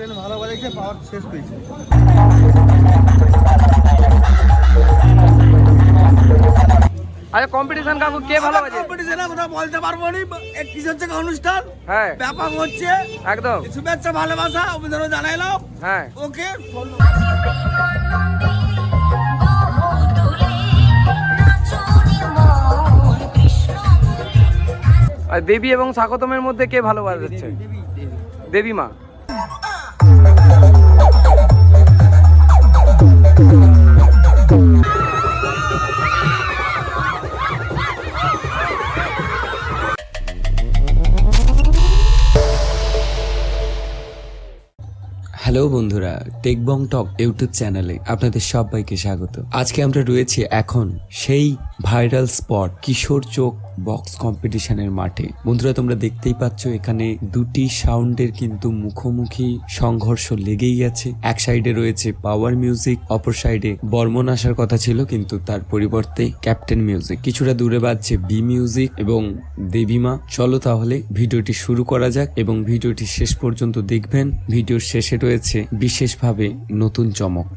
Captain ভালো বলেছে, পাওয়ার শেষ পেয়েছে। আরে কম্পিটিশন কাকু কে ভালো বাজে? কম্পিটিশন আমরা বলতে পারবো না, এক কিসের থেকে অনুষ্ঠান, হ্যাঁ ব্যাপার হচ্ছে একদম শুভেচ্ছা ভালোবাসা অভিনন্দন জানাইলাম। হ্যাঁ ওকে আর দেবী এবং স্বাগতমের মধ্যে কে ভালো বাজাচ্ছে? দেবী মা। হ্যালো বন্ধুরা, টেকবং টক ইউটিউব চ্যানেলে আপনাদের সবাইকে স্বাগত। আজকে আমরা রয়েছি এখন সেই ভাইরাল স্পট কিশোর চোখ বক্স কম্পিটিশনের মাঠে। বন্ধুরা তোমরা দেখতেই পাচ্ছ এখানে দুটি সাউন্ডের কিন্তু মুখোমুখি সংঘর্ষ লেগেই আছে। এক সাইডে রয়েছে পাওয়ার মিউজিক, অপর সাইডে বর্মন আসার কথা ছিল কিন্তু তার পরিবর্তে ক্যাপ্টেন মিউজিক। কিছুটা দূরে বাজছে বি মিউজিক এবং দেবীমা। চলো তাহলে ভিডিওটি শুরু করা যাক এবং ভিডিওটি শেষ পর্যন্ত দেখবেন। ভিডিওর শেষে রয়েছে বিশেষভাবে নতুন চমক।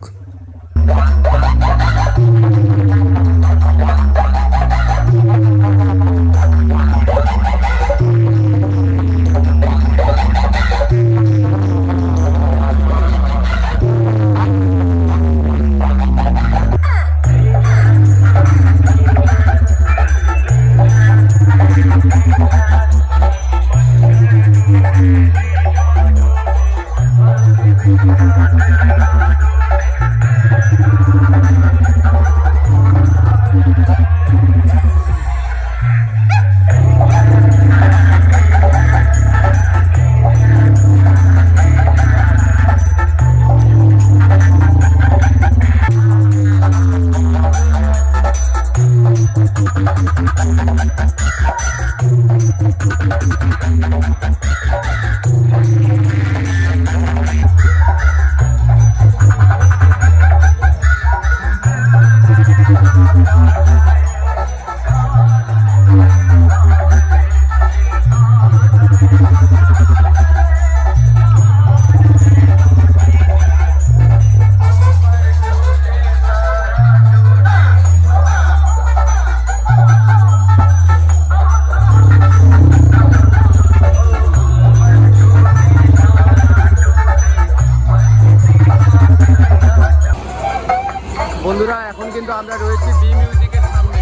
বন্ধুরা এখন কিন্তু আমরা রয়েছি বি মিউজিকের সামনে।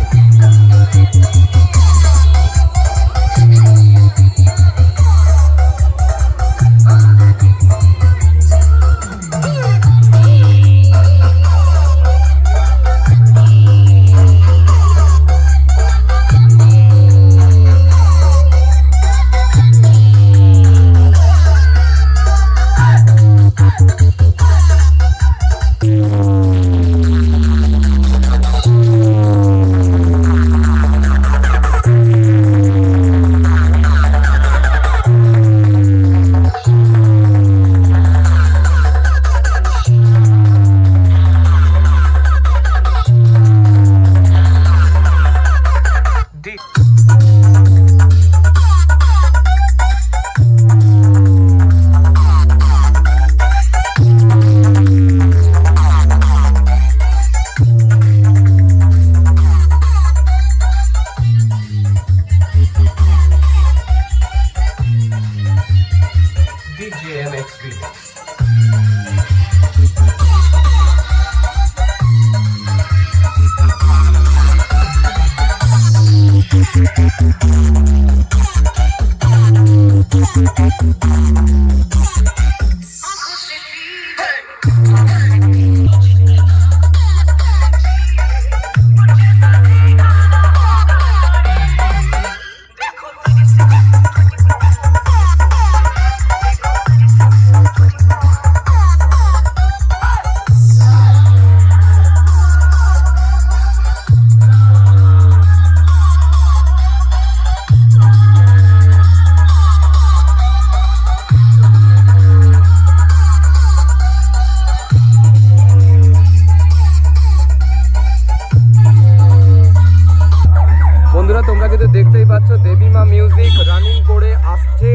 দেবী মা মিউজিক রানিং করে আসছে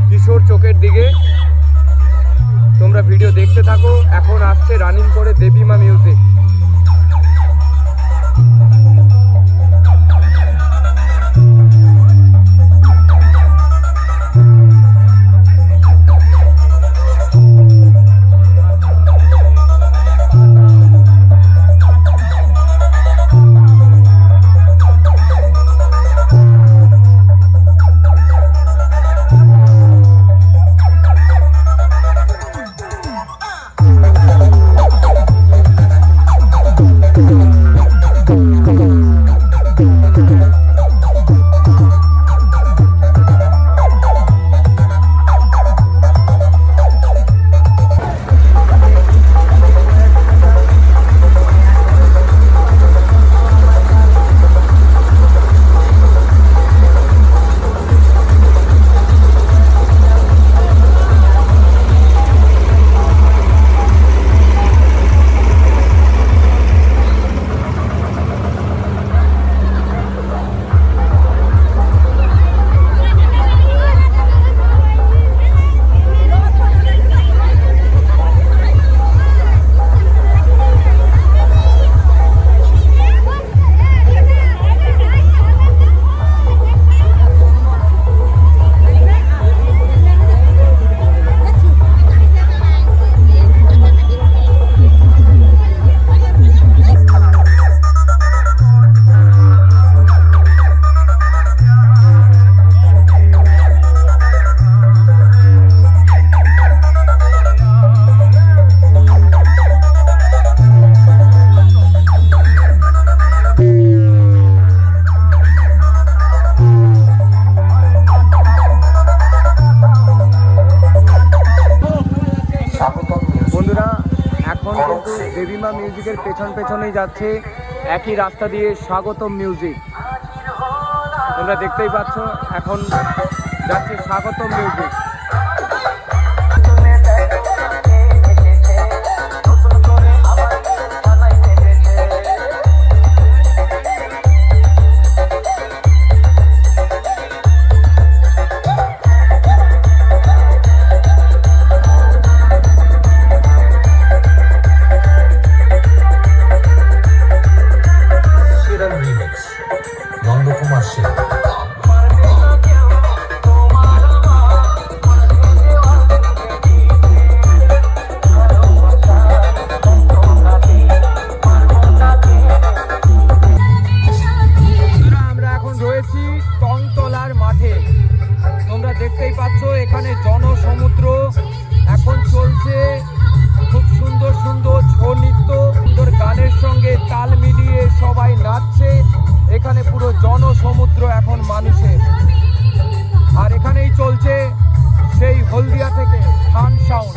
কিশোর চোখের দিকে। তোমরা ভিডিও দেখতে থাকো। এখন আসছে রানিং করে দেবীমা মিউজিক। বন্ধুরা এখন কিন্তু দেবীমা মিউজিকের পেছনেই যাচ্ছে একই রাস্তা দিয়ে স্বাগতম মিউজিক। তোমরা দেখতেই পাচ্ছ এখন যাচ্ছে স্বাগতম মিউজিক। নন্দকুমার সেন। আমরা এখন রয়েছি টংতলার মাঠে। তোমরা দেখতেই পাচ্ছ এখানে জনসমুদ্র। এখন চলছে খুব সুন্দর সুন্দর ছৌ নৃত্য, সুন্দর গানের সঙ্গে তাল মিলিয়ে সবাই নাচছে। এখানে পুরো জনসমুদ্র এখন মানুষের। আর এখানেই চলছে সেই হলদিয়া থেকে ফান সাউন্ড।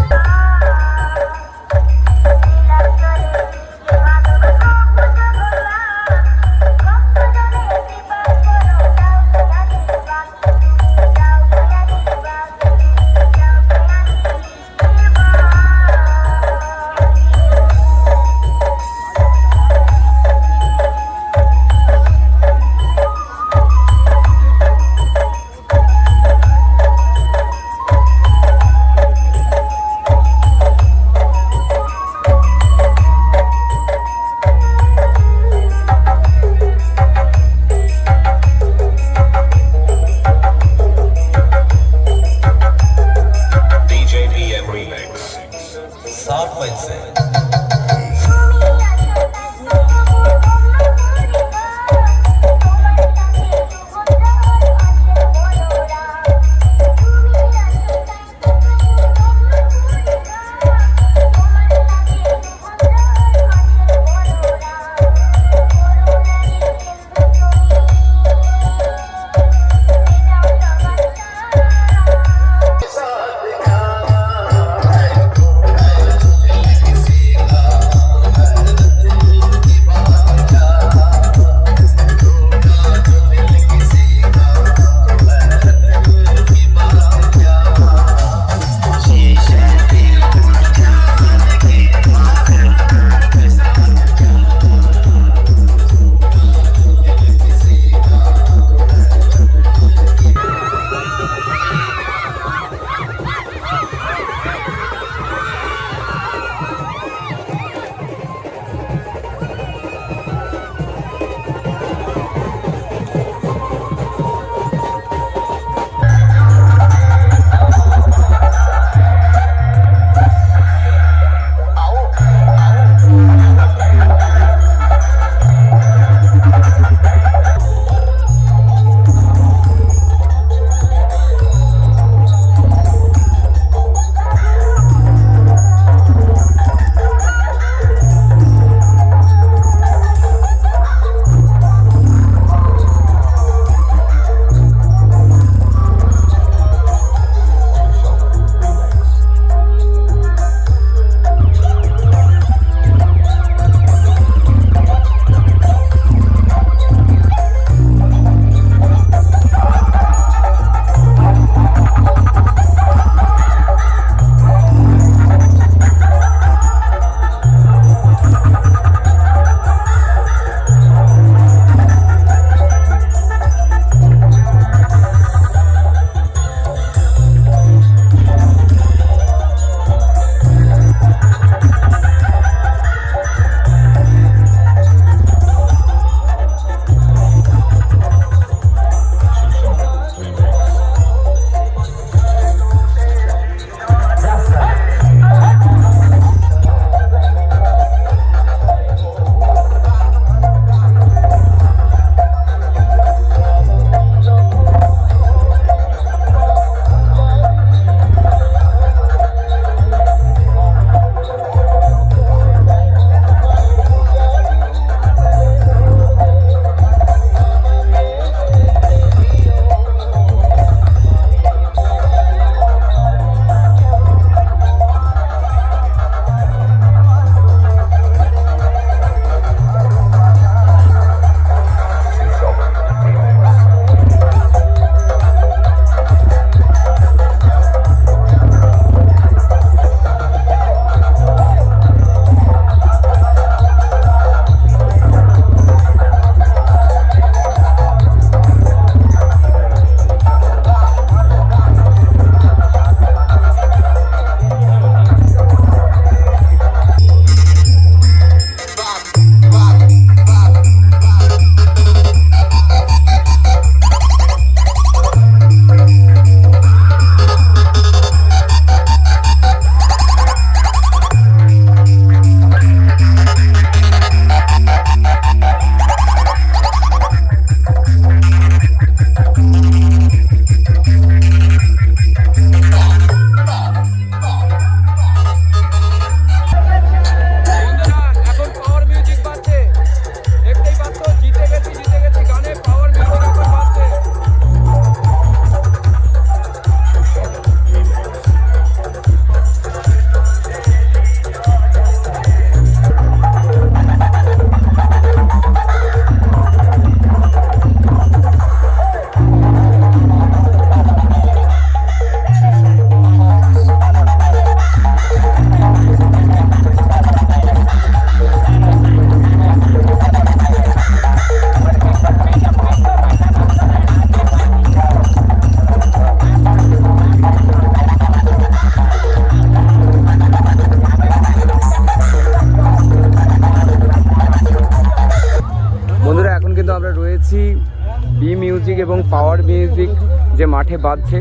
মিউজিক যে মাঠে বাজছে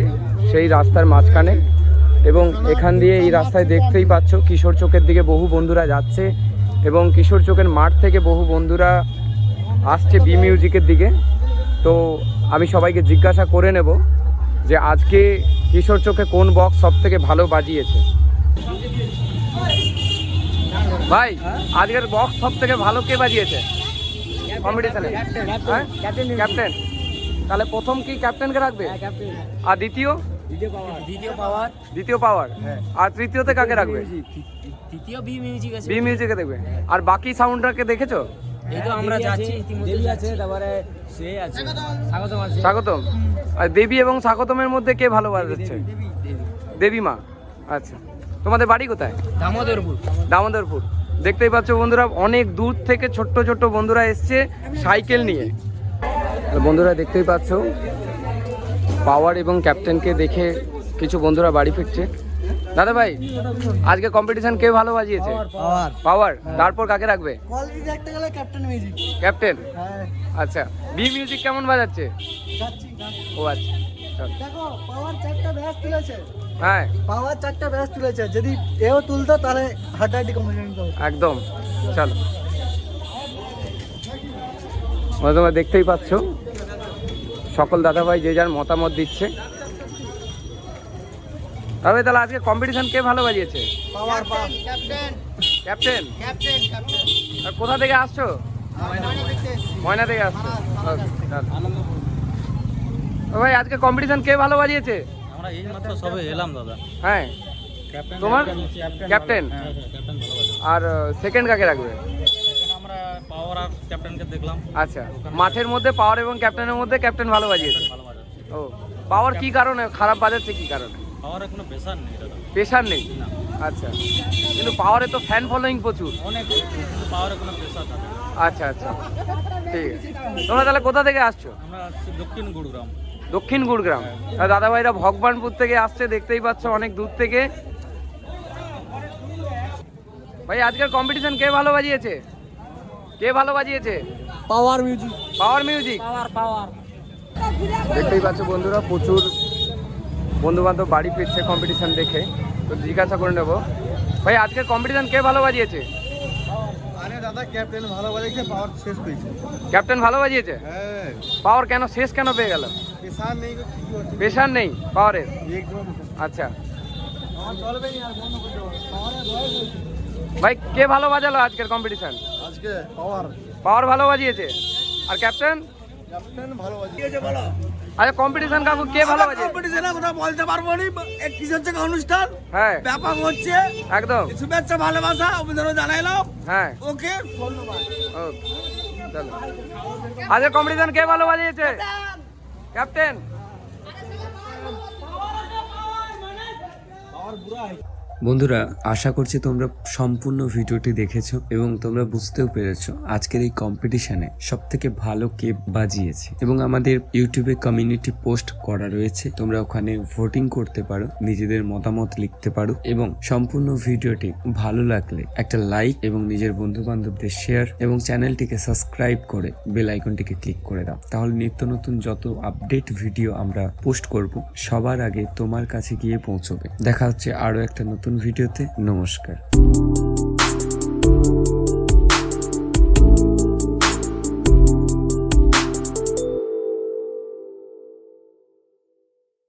সেই রাস্তার মাঝখানে, এবং এখান দিয়ে এই রাস্তায় দেখতেই পাচ্ছ কিশোর চোখের দিকে বহু বন্ধুরা যাচ্ছে এবং কিশোর চোখের মাঠ থেকে বহু বন্ধুরা আসছে বি মিউজিকের দিকে। তো আমি সবাইকে জিজ্ঞাসা করে নেব যে আজকে কিশোর চোখে কোন বক্স সব থেকে ভালো বাজিয়েছে। ভাই আজকের বক্স সব থেকে ভালো কে বাজিয়েছে কম্পিটিশনে? ক্যাপ্টেন। তাহলে প্রথম কি ক্যাপ্টেনকে রাখবে, আর দ্বিতীয় পাওয়ার, আর তৃতীয়তে কাকে রাখবে? বি মিউজিকে দেখবে। আর বাকি সাউন্ডটাকে দেখেছো? স্বাগতম। আর দেবী এবং স্বাগতমের মধ্যে কে ভালো বাজাচ্ছে? দেবী মা। আচ্ছা, তোমাদের বাড়ি কোথায়? দামোদরপুর। দেখতেই পাচ্ছ বন্ধুরা, অনেক দূর থেকে ছোট্ট ছোট্ট বন্ধুরা এসছে সাইকেল নিয়ে। বন্ধুরা দেখতেই পাচ্ছ পাওয়ার এবং ক্যাপ্টেনকে দেখে কিছু বন্ধুরা বাড়ি ফিরছে। দাদা ভাই, আজকে কম্পিটিশন কে ভালো বাজিয়েছে? পাওয়ার। তারপর কাকে রাখবে? ক্যাপ্টেন। আচ্ছা, বি মিউজিক কেমন বাজাচ্ছে? ও আচ্ছা, দেখো পাওয়ার 4টা ব্যাচ তুলেছে। হ্যাঁ, পাওয়ার 4টা ব্যাচ তুলেছে, যদি এও তুলতো তাহলে হাড্ডাহাড্ডি কম্পিটিশন করতো। একদম। চলো, তোমরা দেখতেই পাচ্ছ সকল দাদাভাই যে যার মতামত দিচ্ছে। তবে তাহলে আজকে কম্পিটিশন কে ভালো বাজিয়েছে? পাওয়ার ক্যাপ্টেন। আর কোথা থেকে আসছো? ময়না থেকে আসছো। ও ভাই, আজকে কম্পিটিশন কে ভালো বাজিয়েছে? আমরা এই মাত্র সবে এলাম দাদা। হ্যাঁ, তোমার ক্যাপ্টেন। আর সেকেন্ড কাকে রাখবে? আমরা পাওয়ার আর ক্যাপ্টেনকে দেখলাম। আচ্ছা, মাঠের মধ্যে পাওয়ার এবং ক্যাপ্টেনের মধ্যে ক্যাপ্টেন ভালো বাজিয়েছে। ও, পাওয়ার কি কারণে খারাপ বাজাচ্ছে? কি কারণে? পাওয়ারে কোনো প্রেশার নেই দাদা। প্রেশার নেই? আচ্ছা, কিন্তু পাওয়ারে তো ফ্যান ফলোয়িং প্রচুর। অনেক, কিন্তু পাওয়ারে কোনো প্রেশার থাকে। আচ্ছা আচ্ছা, ঠিক আছে। তোমরা তাহলে কোথা থেকে আসছো? আমরা আসছি দক্ষিণ গুড়গ্রাম। দক্ষিণ গুড়গ্রাম। আর দাদাভাইরা ভগবানপুর থেকে আসছে, দেখতেই পাচ্ছ অনেক দূর থেকে। ভাই আজকের কম্পিটিশন কে ভালো বাজিয়েছে? কে ভালো বাজিয়েছে? Power music. Power music. দেখতেই পাচ্ছ বন্ধুরা, প্রচুর বন্ধু বান্ধব বাড়ি ফিরছে কম্পিটিশন দেখে। তো জিজ্ঞাসা করে নেবো, ভাই আজকের কম্পিটিশন কে ভালো বাজিয়েছে? আরে দাদা, ক্যাপ্টেন ভালো বাজিয়েছে, পাওয়ার শেষ পেয়েছে। ক্যাপ্টেন ভালো বাজিয়েছে? হ্যাঁ। পাওয়ার কেন শেষ কেন পেয়ে গেল? প্রেশার নেই, প্রেশার নেই পাওয়ারের। একদম। আচ্ছা চলবে না, আর বন্ধ করে দেবো। পাওয়ারের বয়স হয়েছে। ভাই, কে ভালো বাজালো আজকের কম্পিটিশন? আজকে পাওয়ার পাওয়ার ভালো বাজিয়েছে। আর ক্যাপ্টেন? ক্যাপ্টেন ভালো বাজিয়েছে। বলো আচ্ছা, কম্পিটিশন কাকু কে ভালো বাজিয়েছে? কম্পিটিশনে কথা বলতে পারবো না, এক কিসের থেকে অনুষ্ঠান। হ্যাঁ, ব্যাপার হচ্ছে একদম। শুভেচ্ছা ভালোবাসা অভিনন্দন জানাইলাম। হ্যাঁ, ওকে, ধন্যবাদ। ওকে, চলো। আজকের কম্পিটিশন কে ভালো বাজিয়েছে? ক্যাপ্টেন। বন্ধুরা, আশা করছি তোমরা সম্পূর্ণ ভিডিওটি দেখেছো এবং তোমরা বুঝতেও পেরেছো আজকের এই কম্পিটিশনে সব থেকে ভালো কে বাজিয়েছে। এবং আমাদের ইউটিউবে কমিউনিটি পোস্ট করা রয়েছে, তোমরা ওখানে ভোটিং করতে পারো, নিজেদের মতামত লিখতে পারো। এবং সম্পূর্ণ ভিডিওটি ভালো লাগলে একটা লাইক এবং নিজের বন্ধু বান্ধবদের শেয়ার এবং চ্যানেলটিকে সাবস্ক্রাইব করে বেল আইকনটিকে ক্লিক করে দাও। তাহলে নিত্য নতুন যত আপডেট ভিডিও আমরা পোস্ট করব সবার আগে তোমার কাছে গিয়ে পৌঁছবে। দেখা হচ্ছে আরো একটা নতুন ভিডিওতে। নমস্কার।